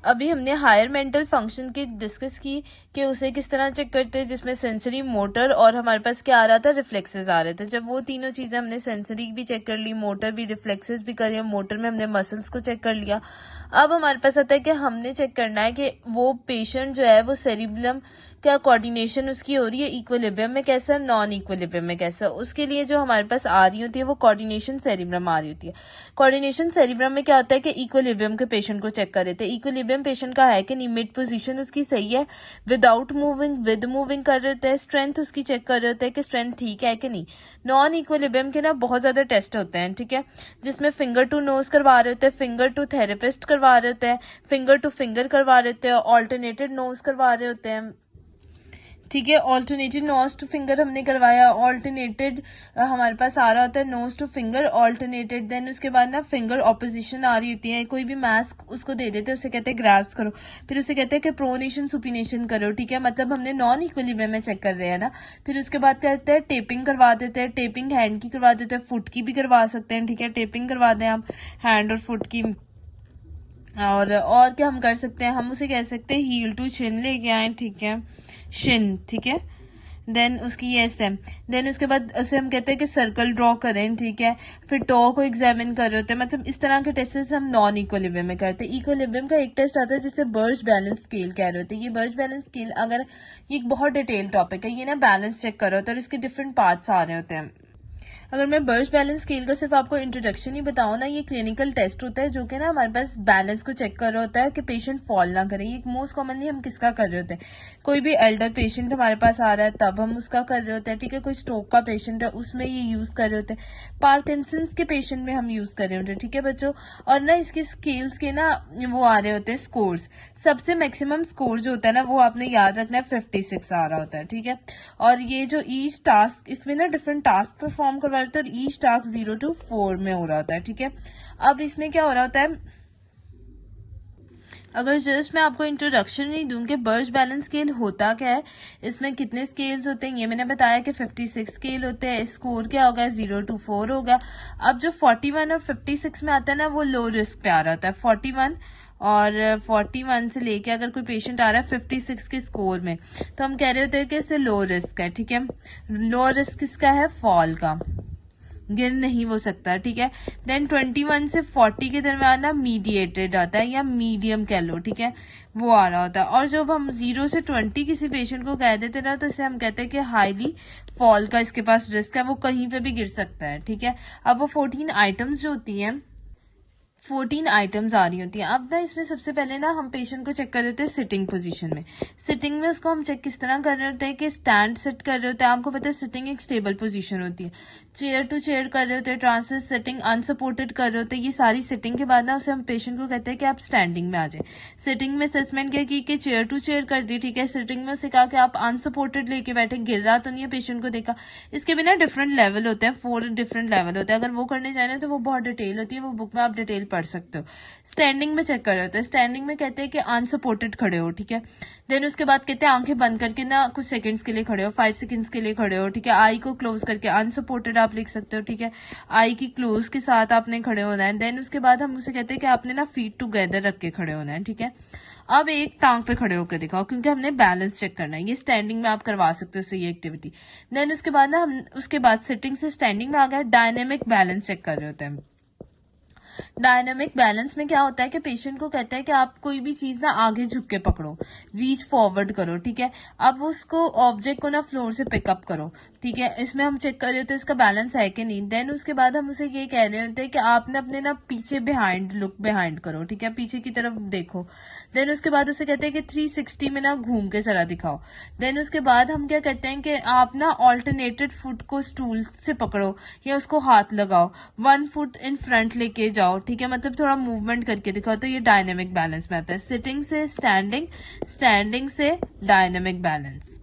अभी हमने higher mental function की डिस्कस की कि उसे किस तरह चेक करते हैं, जिसमें सेंसरी, मोटर और हमारे पास क्या आ रहा था, रिफ्लेक्सेस आ रहे थे। जब वो तीनों चीजें हमने सेंसरी भी चेक कर ली, मोटर भी, रिफ्लेक्सेस भी कर लिया, मोटर में हमने मसल्स को चेक कर लिया। अब हमारे पास आता है कि हमने चेक करना है कि वो पेशेंट जो है वो सेरिबेलम क्या कोऑर्डिनेशन उसकी हो रही है, इक्विलिब्रियम में कैसा, नॉन इक्विलिब्रियम में कैसा। उसके लिए जो हमारे पास आ रही होती है वो कोऑर्डिनेशन सेरिब्रम आ रही होती है। कोऑर्डिनेशन सेरिब्रम में क्या होता है कि इक्विलिब्रियम के पेशेंट को चेक कर रहे थे, इक्विलिब्रियम पेशेंट का है कि नहीं, मिड पोजीशन उसकी सही है, विदाउट मूविंग, विद मूविंग कर रहे होते हैं, स्ट्रेंथ उसकी चेक कर रहे होते हैं कि स्ट्रेंथ ठीक है कि नहीं। नॉन इक्विलिब्रियम के ना बहुत ज्यादा टेस्ट होते हैं, ठीक है, जिसमें फिंगर टू नोज करवा रहे होते हैं, फिंगर टू थेरेपिस्ट करवा रहे होते हैं, फिंगर टू फिंगर करवा रहे होते हैं, ऑल्टरनेटेड नोज करवा रहे होते हैं, ठीक है। ऑल्टरनेटेड नोज टू फिंगर हमने करवाया, ऑल्टरनेटेड हमारे पास आ रहा होता है nose to finger alternated. Then उसके बाद ना फिंगर ऑपोजिशन आ रही होती है, कोई भी मास्क उसको दे देते हैं, उसे कहते हैं ग्रैब्स करो, फिर उसे कहते हैं कि प्रोनेशन सुपिनेशन करो, ठीक है, मतलब हमने नॉन इक्विलिब्रियम में चेक कर रहे हैं ना। फिर उसके बाद कहते हैं टेपिंग करवा देते हैं, टेपिंग हैंड की करवा देते हैं, फुट की भी करवा सकते हैं, ठीक है, टेपिंग करवा दें आप हैंड और फुट की। और क्या हम कर सकते हैं, हम उसे कह सकते हैं हील टू शिन लेके आए, ठीक है, शिन, ठीक है। देन उसकी ये है, देन उसके बाद उसे हम कहते हैं कि सर्कल ड्रॉ करें, ठीक है। फिर टो को एग्जामिन कर रहे होते हैं, मतलब इस तरह के टेस्ट हम नॉन इक्विलिब्रियम में करते हैं। इक्विलिब्रियम का एक टेस्ट आता है जिसे बर्ज बैलेंस स्केल कह रहे होते हैं। ये बर्ज बैलेंस स्केल, अगर ये एक बहुत डिटेल टॉपिक है, ये ना बैलेंस चेक कर रहे होते हैं और इसके डिफरेंट पार्ट्स आ रहे होते हैं। अगर मैं बर्ज बैलेंस स्केल का सिर्फ आपको इंट्रोडक्शन ही बताऊं ना, ये क्लिनिकल टेस्ट होता है जो कि ना हमारे पास बैलेंस को चेक कर रहा होता है कि पेशेंट फॉल ना करे। ये मोस्ट कॉमनली हम किसका कर रहे होते हैं, कोई भी एल्डर पेशेंट हमारे पास आ रहा है तब हम उसका कर रहे होते हैं, ठीक है। कोई स्ट्रोक का पेशेंट है उसमें ये यूज कर रहे होते हैं, पार्किंसंस के पेशेंट में हम यूज कर रहे होते हैं, ठीक है बच्चों। और ना इसके स्केल्स के ना वो आ रहे होते हैं स्कोर्स, सबसे मैक्सिमम स्कोर जो होता है ना वो आपने याद रखना है 56 आ रहा होता है, ठीक है। और ये जो ईच टास्क, इसमें ना डिफरेंट टास्क परफॉर्म करवा रहे थे और ईच टास्क 0 to 4 में हो रहा होता है, ठीक है। अब इसमें क्या हो रहा होता है, अगर जस्ट मैं आपको इंट्रोडक्शन नहीं दूं कि बर्ज बैलेंस स्केल होता क्या है, इसमें कितने स्केल्स होते हैं, ये मैंने बताया कि 56 स्केल होते हैं, स्कोर क्या होगा 0 to 4 होगा। अब जो 41 और 56 में आता है ना वो लो रिस्क पे आ रहा होता है। 41 और 41 से लेके अगर कोई पेशेंट आ रहा है 56 के स्कोर में, तो हम कह रहे होते हैं कि इससे लो रिस्क है, ठीक है। लो रिस्क किसका है, फॉल का, गिर नहीं हो सकता, ठीक है। देन 21 से 40 के दरमियान ना मीडिएटेड आता है या मीडियम कह लो, ठीक है, वो आ रहा होता है। और जब हम 0 से 20 किसी पेशेंट को कह देते ना तो इसे हम कहते हैं कि हाईली फॉल का इसके पास रिस्क है, वो कहीं पे भी गिर सकता है, ठीक है। अब वो 14 आइटम्स जो होती हैं, 14 आइटम्स आ रही होती हैं। अब ना इसमें सबसे पहले ना हम पेशेंट को चेक कर रहे होते हैं सिटिंग पोजीशन में। सिटिंग में उसको हम चेक किस तरह कर रहे होते हैं कि स्टैंड सेट कर रहे होते हैं, आपको पता है सिटिंग एक स्टेबल पोजीशन होती है, चेयर टू चेयर कर रहे होते हैं, ट्रांसवर्स सिटिंग, अनसपोर्टेड कर रहे होते हैं। ये सारी सिटिंग के बाद ना उसे हम पेशेंट को कहते हैं कि आप स्टैंडिंग में आ जाए। सिटिंग में असेसमेंट क्या की कि चेयर टू चेयर कर दी, ठीक है। सिटिंग में उसे कहा कि आप अनसपोर्टेड लेके बैठे, गिर रहा तो नहीं है, पेशेंट को देखा। इसके भी ना डिफरेंट लेवल होते हैं, 4 डिफरेंट लेवल होते हैं। अगर वो करने जाए ना तो वो बहुत डिटेल होती है, वो बुक में आप डिटेल पढ़ सकते हो। स्टैंडिंग में चेक कर रहे होते हैं, स्टैंडिंग में कहते हैं कि अनसपोर्टेड खड़े हो, ठीक है। देन उसके बाद कहते हैं आंखें बंद करके ना कुछ सेकंड्स के लिए खड़े हो, 5 सेकंड्स के लिए खड़े हो, ठीक है। आई को क्लोज करके अनसपोर्टेड आप लिख सकते हो, ठीक है। आई की क्लोज के साथ आपने खड़े होना है। देन उसके बाद हम उसे कहते हैं कि आपने ना फीट टुगेदर रख के खड़े होना है, ठीक है। अब एक टांग पे खड़े होकर दिखाओ क्योंकि हमने बैलेंस चेक करना है, ये स्टैंडिंग में आप करवा सकते हो ये एक्टिविटी। देन उसके बाद ना हम उसके बाद सिटिंग से स्टैंडिंग में आ गए, डायनेमिक बैलेंस चेक कर रहे होते हैं। डायनामिक बैलेंस में क्या होता है कि पेशेंट को कहता है कि आप कोई भी चीज ना आगे झुक के पकड़ो, रीच फॉरवर्ड करो, ठीक है। अब उसको ऑब्जेक्ट को ना फ्लोर से पिकअप करो, ठीक है। इसमें हम चेक कर रहे होते हैं इसका बैलेंस है कि नहीं। देन उसके बाद हम उसे ये कह रहे होते हैं कि आपने अपने ना पीछे बिहाइंड लुक बिहाइंड करो, ठीक है, पीछे की तरफ देखो। देन उसके बाद उसे कहते हैं कि 360 में ना घूम के जरा दिखाओ। देन उसके बाद हम क्या कहते हैं कि आप ना ऑल्टरनेटेड फुट को स्टूल से पकड़ो या उसको हाथ लगाओ, 1 फुट इन फ्रंट लेके जाओ, ठीक है, मतलब थोड़ा मूवमेंट करके दिखाओ। तो ये डायनेमिक बैलेंस में आता है। सिटिंग से स्टैंडिंग, स्टैंडिंग से डायनेमिक बैलेंस।